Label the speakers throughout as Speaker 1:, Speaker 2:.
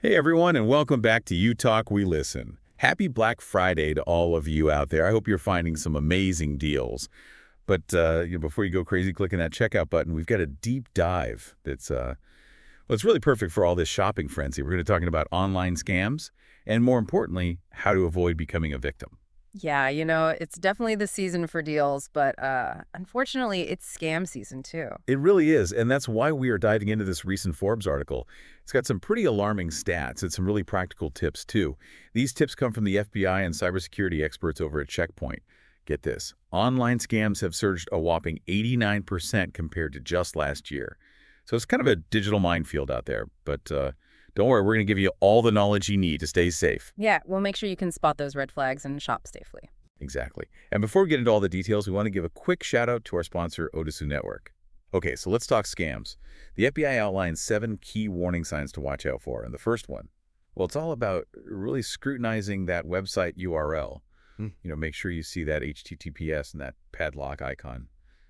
Speaker 1: Hey everyone, and welcome back to You Talk, We Listen. Happy Black Friday to all of you out there. I hope you're finding some amazing deals. But before you go crazy clicking that checkout button, we've got a deep dive that's well, it's really perfect for all this shopping frenzy. We're going to be talking about online scams and, more importantly, how to avoid becoming a victim.
Speaker 2: Yeah, it's definitely the season for deals, but unfortunately, it's scam season too.
Speaker 1: It really is, and that's why we are diving into this recent Forbes article. It's got some pretty alarming stats and some really practical tips, too. These tips come from the FBI and cybersecurity experts over at Checkpoint. Get this. Online scams have surged a whopping 89% compared to just last year. So it's kind of a digital minefield out there, but don't worry, we're going to give you all the knowledge you need to stay safe.
Speaker 2: Yeah, we'll make sure you can spot those red flags and shop safely.
Speaker 1: Exactly. And before we get into all the details, we want to give a quick shout out to our sponsor, OtisWho Network. Okay, so let's talk scams. The FBI outlines 7 key warning signs to watch out for. And the first one, well, it's all about really scrutinizing that website URL. Make sure you see that HTTPS and that padlock icon.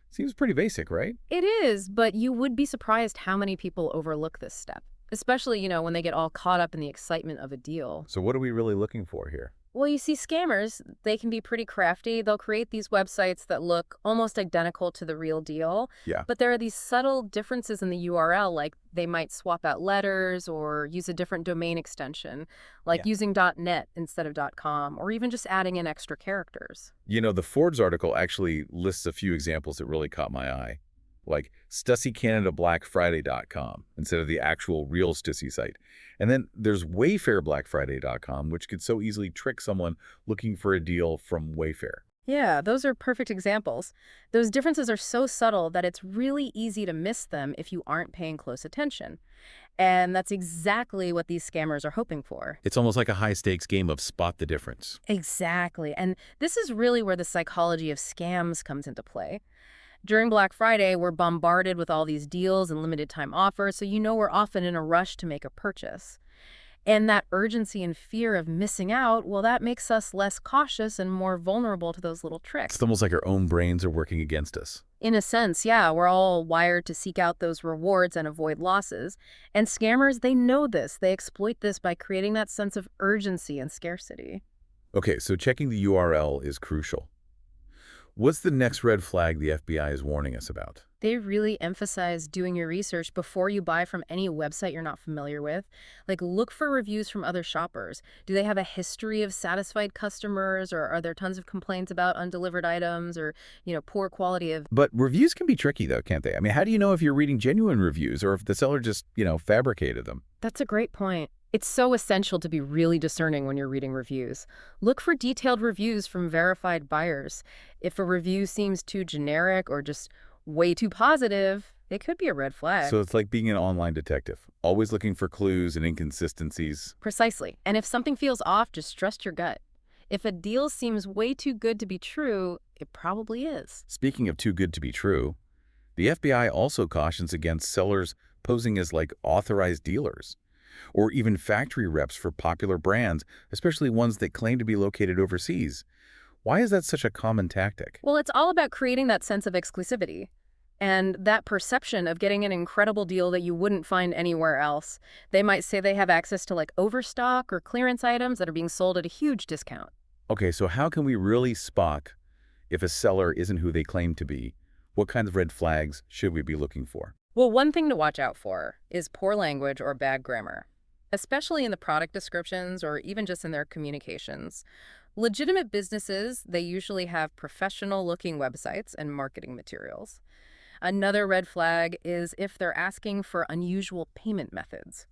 Speaker 1: Seems pretty basic, right?
Speaker 2: It is, but you would be surprised how many people overlook this step, especially, when they get all caught up in the excitement of a deal.
Speaker 1: So what are we really looking for here?
Speaker 2: Well, you see, scammers, they can be pretty crafty. They'll create these websites that look almost identical to the real deal.
Speaker 1: Yeah.
Speaker 2: But there are these subtle differences in the URL, like they might swap out letters or use a different domain extension, like
Speaker 1: Yeah.
Speaker 2: using .net instead of .com, or even just adding in extra characters.
Speaker 1: The Forbes article actually lists a few examples that really caught my eye, like StussyCanadaBlackFriday.com instead of the actual real Stussy site. And then there's WayfairBlackFriday.com, which could so easily trick someone looking for a deal from Wayfair.
Speaker 2: Yeah, those are perfect examples. Those differences are so subtle that it's really easy to miss them if you aren't paying close attention. And that's exactly what these scammers are hoping for.
Speaker 1: It's almost like a high-stakes game of spot the difference.
Speaker 2: Exactly. And this is really where the psychology of scams comes into play. During Black Friday, we're bombarded with all these deals and limited time offers, so we're often in a rush to make a purchase. And that urgency and fear of missing out, well, that makes us less cautious and more vulnerable to those little tricks.
Speaker 1: It's almost like our own brains are working against us.
Speaker 2: In a sense, yeah, we're all wired to seek out those rewards and avoid losses. And scammers, they know this. They exploit this by creating that sense of urgency and scarcity.
Speaker 1: Okay, so checking the URL is crucial. What's the next red flag the FBI is warning us about?
Speaker 2: They really emphasize doing your research before you buy from any website you're not familiar with. Like, look for reviews from other shoppers. Do they have a history of satisfied customers, or are there tons of complaints about undelivered items or, poor quality of...
Speaker 1: But reviews can be tricky, though, can't they? I mean, how do you know if you're reading genuine reviews or if the seller just, fabricated them?
Speaker 2: That's a great point. It's so essential to be really discerning when you're reading reviews. Look for detailed reviews from verified buyers. If a review seems too generic or just way too positive, it could be a red flag.
Speaker 1: So it's like being an online detective, always looking for clues and inconsistencies.
Speaker 2: Precisely. And if something feels off, just trust your gut. If a deal seems way too good to be true, it probably is.
Speaker 1: Speaking of too good to be true, the FBI also cautions against sellers posing as like authorized dealers or even factory reps for popular brands, especially ones that claim to be located overseas. Why is that such a common tactic?
Speaker 2: Well, it's all about creating that sense of exclusivity and that perception of getting an incredible deal that you wouldn't find anywhere else. They might say they have access to like overstock or clearance items that are being sold at a huge discount.
Speaker 1: Okay, so how can we really spot if a seller isn't who they claim to be? What kinds of red flags should we be looking for?
Speaker 2: Well, one thing to watch out for is poor language or bad grammar, especially in the product descriptions or even just in their communications. Legitimate businesses, they usually have professional-looking websites and marketing materials. Another red flag is if they're asking for unusual payment methods,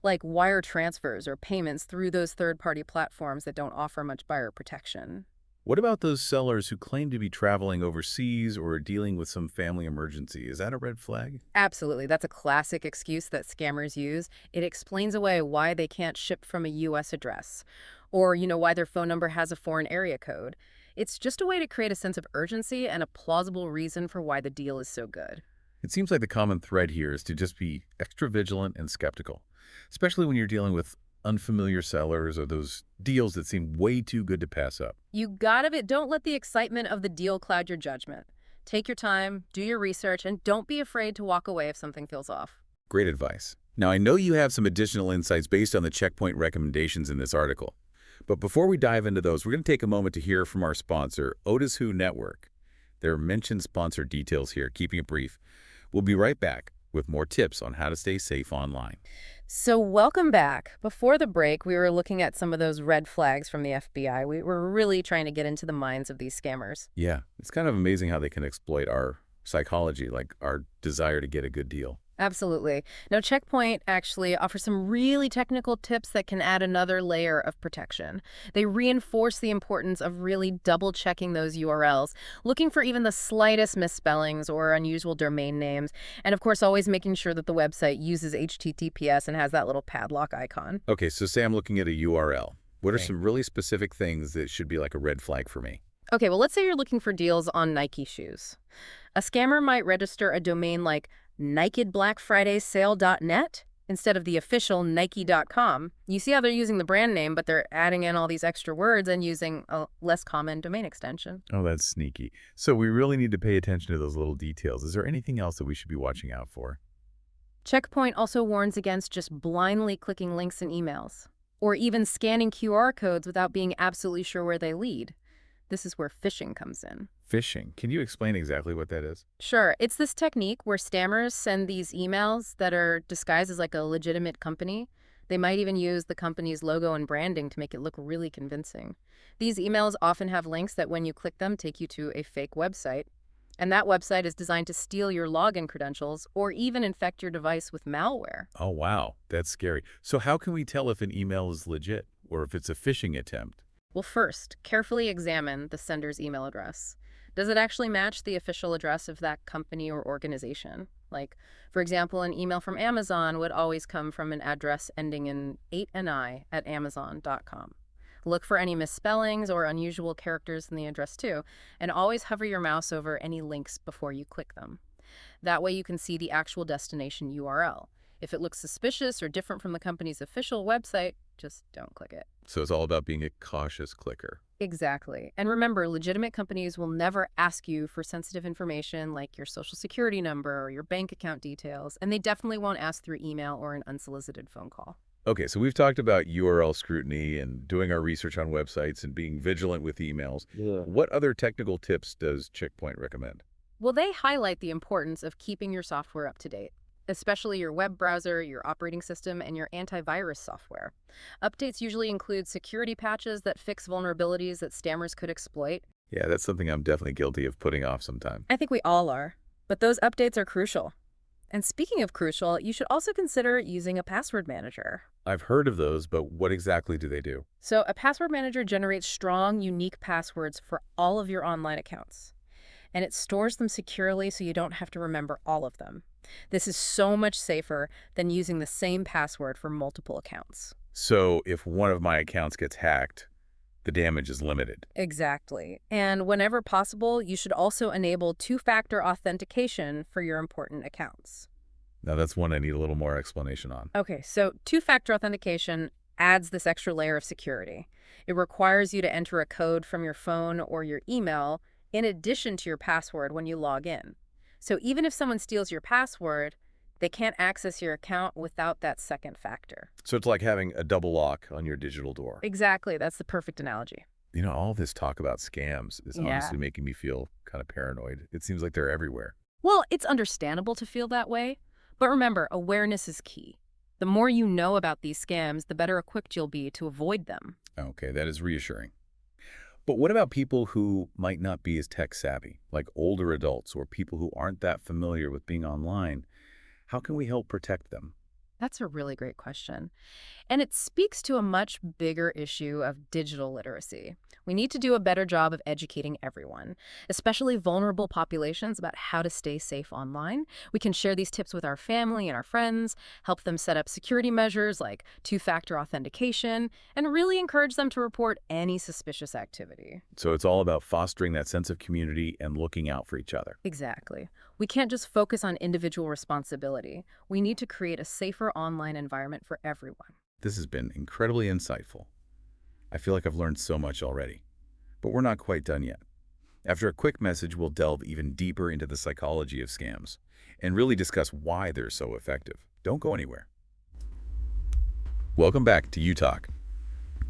Speaker 2: like wire transfers or payments through those third-party platforms that don't offer much buyer protection.
Speaker 1: What about those sellers who claim to be traveling overseas or dealing with some family emergency? Is that a red flag?
Speaker 2: Absolutely. That's a classic excuse that scammers use. It explains away why they can't ship from a U.S. address or, why their phone number has a foreign area code. It's just a way to create a sense of urgency and a plausible reason for why the deal is so good.
Speaker 1: It seems like the common thread here is to just be extra vigilant and skeptical, especially when you're dealing with unfamiliar sellers or those deals that seem way too good to pass up.
Speaker 2: You got it. Don't let the excitement of the deal cloud your judgment. Take your time, do your research, and don't be afraid to walk away if something feels off.
Speaker 1: Great advice. Now, I know you have some additional insights based on the checkpoint recommendations in this article. But before we dive into those, we're going to take a moment to hear from our sponsor, OtisWho Network. There are mentioned sponsor details here, keeping it brief. We'll be right back with more tips on how to stay safe online.
Speaker 2: So welcome back. Before the break, we were looking at some of those red flags from the FBI. We were really trying to get into the minds of these scammers.
Speaker 1: Yeah, it's kind of amazing how they can exploit our psychology, like our desire to get a good deal.
Speaker 2: Absolutely. Now, Checkpoint actually offers some really technical tips that can add another layer of protection. They reinforce the importance of really double-checking those URLs, looking for even the slightest misspellings or unusual domain names, and of course, always making sure that the website uses HTTPS and has that little padlock icon.
Speaker 1: Okay, so say I'm looking at a URL. What are
Speaker 2: Okay.
Speaker 1: some really specific things that should be like a red flag for me?
Speaker 2: Okay, well, let's say you're looking for deals on Nike shoes. A scammer might register a domain like nakedblackfridaysale.net instead of the official Nike.com. You see how they're using the brand name, but they're adding in all these extra words and using a less common domain extension.
Speaker 1: Oh, that's sneaky. So we really need to pay attention to those little details. Is there anything else that we should be watching out for?
Speaker 2: Checkpoint also warns against just blindly clicking links in emails or even scanning QR codes without being absolutely sure where they lead. This is where phishing comes in.
Speaker 1: Phishing. Can you explain exactly what that is?
Speaker 2: Sure. It's this technique where scammers send these emails that are disguised as like a legitimate company. They might even use the company's logo and branding to make it look really convincing. These emails often have links that when you click them take you to a fake website. And that website is designed to steal your login credentials or even infect your device with malware.
Speaker 1: Oh, wow. That's scary. So how can we tell if an email is legit or if it's a phishing attempt?
Speaker 2: Well, first, carefully examine the sender's email address. Does it actually match the official address of that company or organization? Like, for example, an email from Amazon would always come from an address ending in 8ni at amazon.com. Look for any misspellings or unusual characters in the address too, and always hover your mouse over any links before you click them. That way you can see the actual destination URL. If it looks suspicious or different from the company's official website, just don't click it.
Speaker 1: So it's all about being a cautious clicker.
Speaker 2: Exactly. And remember, legitimate companies will never ask you for sensitive information like your social security number or your bank account details, and they definitely won't ask through email or an unsolicited phone call.
Speaker 1: Okay, so we've talked about URL scrutiny and doing our research on websites and being vigilant with emails.
Speaker 3: Yeah.
Speaker 1: What other technical tips does Checkpoint recommend?
Speaker 2: Well, they highlight the importance of keeping your software up to date, especially your web browser, your operating system, and your antivirus software. Updates usually include security patches that fix vulnerabilities that scammers could exploit.
Speaker 1: Yeah, that's something I'm definitely guilty of putting off sometime.
Speaker 2: I think we all are, but those updates are crucial. And speaking of crucial, you should also consider using a password manager.
Speaker 1: I've heard of those, but what exactly do they do?
Speaker 2: So a password manager generates strong, unique passwords for all of your online accounts. And it stores them securely so you don't have to remember all of them. This is so much safer than using the same password for multiple accounts.
Speaker 1: So if one of my accounts gets hacked, the damage is limited.
Speaker 2: Exactly. And whenever possible, you should also enable two-factor authentication for your important accounts.
Speaker 1: Now that's one I need a little more explanation on.
Speaker 2: Okay, so two-factor authentication adds this extra layer of security. It requires you to enter a code from your phone or your email in addition to your password when you log in. So even if someone steals your password, they can't access your account without that second factor.
Speaker 1: So it's like having a double lock on your digital door.
Speaker 2: Exactly. That's the perfect analogy.
Speaker 1: You know, all this talk about scams is
Speaker 2: Yeah.
Speaker 1: honestly making me feel kind of paranoid. It seems like they're everywhere.
Speaker 2: Well, it's understandable to feel that way, but remember, awareness is key. The more you know about these scams, the better equipped you'll be to avoid them.
Speaker 1: Okay, that is reassuring. But what about people who might not be as tech savvy, like older adults or people who aren't that familiar with being online? How can we help protect them?
Speaker 2: That's a really great question. And it speaks to a much bigger issue of digital literacy. We need to do a better job of educating everyone, especially vulnerable populations, about how to stay safe online. We can share these tips with our family and our friends, help them set up security measures like two-factor authentication, and really encourage them to report any suspicious activity.
Speaker 1: So it's all about fostering that sense of community and looking out for each other.
Speaker 2: Exactly. We can't just focus on individual responsibility. We need to create a safer online environment for everyone.
Speaker 1: This has been incredibly insightful. I feel like I've learned so much already. But we're not quite done yet. After a quick message, we'll delve even deeper into the psychology of scams and really discuss why they're so effective. Don't go anywhere. Welcome back to You Talk.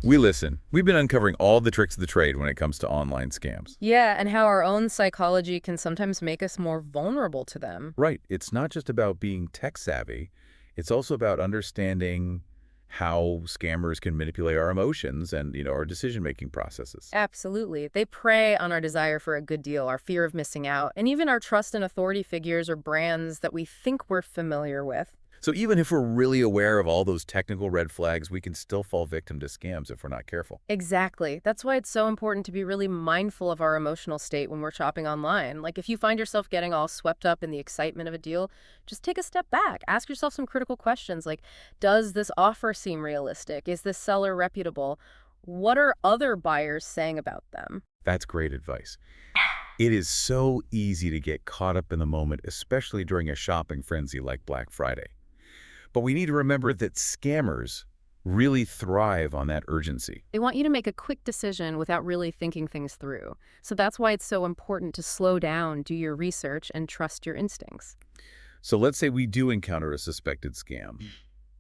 Speaker 1: We listen. We've been uncovering all the tricks of the trade when it comes to online scams.
Speaker 2: Yeah, and how our own psychology can sometimes make us more vulnerable to them.
Speaker 1: Right. It's not just about being tech savvy. It's also about understanding how scammers can manipulate our emotions and, our decision-making processes.
Speaker 2: Absolutely. They prey on our desire for a good deal, our fear of missing out, and even our trust in authority figures or brands that we think we're familiar with.
Speaker 1: So even if we're really aware of all those technical red flags, we can still fall victim to scams if we're not careful.
Speaker 2: Exactly. That's why it's so important to be really mindful of our emotional state when we're shopping online. Like if you find yourself getting all swept up in the excitement of a deal, just take a step back. Ask yourself some critical questions like, does this offer seem realistic? Is this seller reputable? What are other buyers saying about them?
Speaker 1: That's great advice. It is so easy to get caught up in the moment, especially during a shopping frenzy like Black Friday. But we need to remember that scammers really thrive on that urgency.
Speaker 2: They want you to make a quick decision without really thinking things through. So that's why it's so important to slow down, do your research, and trust your instincts.
Speaker 1: So let's say we do encounter a suspected scam.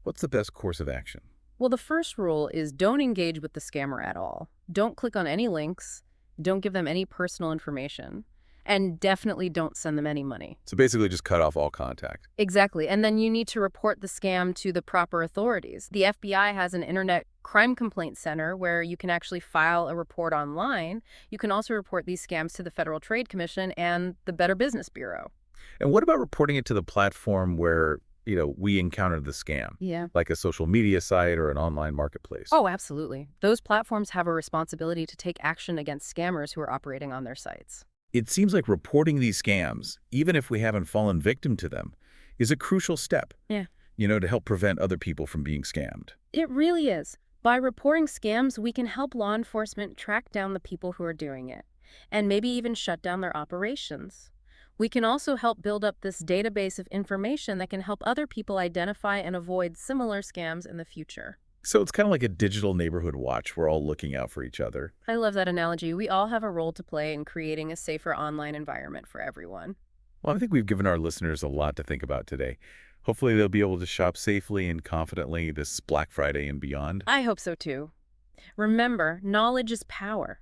Speaker 1: What's the best course of action?
Speaker 2: Well, the first rule is don't engage with the scammer at all. Don't click on any links. Don't give them any personal information. And definitely don't send them any money.
Speaker 1: So basically just cut off all contact.
Speaker 2: Exactly. And then you need to report the scam to the proper authorities. The FBI has an internet crime complaint center where you can actually file a report online. You can also report these scams to the Federal Trade Commission and the Better Business Bureau.
Speaker 1: And what about reporting it to the platform where, we encountered the scam?
Speaker 2: Yeah.
Speaker 1: Like a social media site or an online marketplace?
Speaker 2: Oh, absolutely. Those platforms have a responsibility to take action against scammers who are operating on their sites.
Speaker 1: It seems like reporting these scams, even if we haven't fallen victim to them, is a crucial step.
Speaker 2: Yeah.
Speaker 1: To help prevent other people from being scammed.
Speaker 2: It really is. By reporting scams, we can help law enforcement track down the people who are doing it, and maybe even shut down their operations. We can also help build up this database of information that can help other people identify and avoid similar scams in the future.
Speaker 1: So it's kind of like a digital neighborhood watch. We're all looking out for each other.
Speaker 2: I love that analogy. We all have a role to play in creating a safer online environment for everyone.
Speaker 1: Well, I think we've given our listeners a lot to think about today. Hopefully they'll be able to shop safely and confidently this Black Friday and beyond.
Speaker 2: I hope so too. Remember, knowledge is power.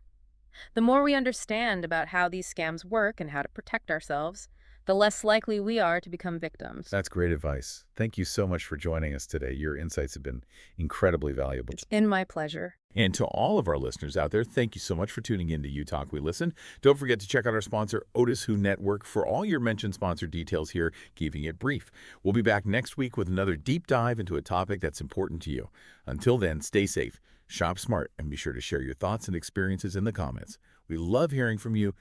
Speaker 2: The more we understand about how these scams work and how to protect ourselves, the less likely we are to become victims.
Speaker 1: That's great advice. Thank you so much for joining us today. Your insights have been incredibly valuable.
Speaker 2: It's been my pleasure.
Speaker 1: And to all of our listeners out there, thank you so much for tuning in to You Talk, We Listen. Don't forget to check out our sponsor, OtisWho Network, for all your mentioned sponsor details here, keeping it brief. We'll be back next week with another deep dive into a topic that's important to you. Until then, stay safe, shop smart, and be sure to share your thoughts and experiences in the comments. We love hearing from you.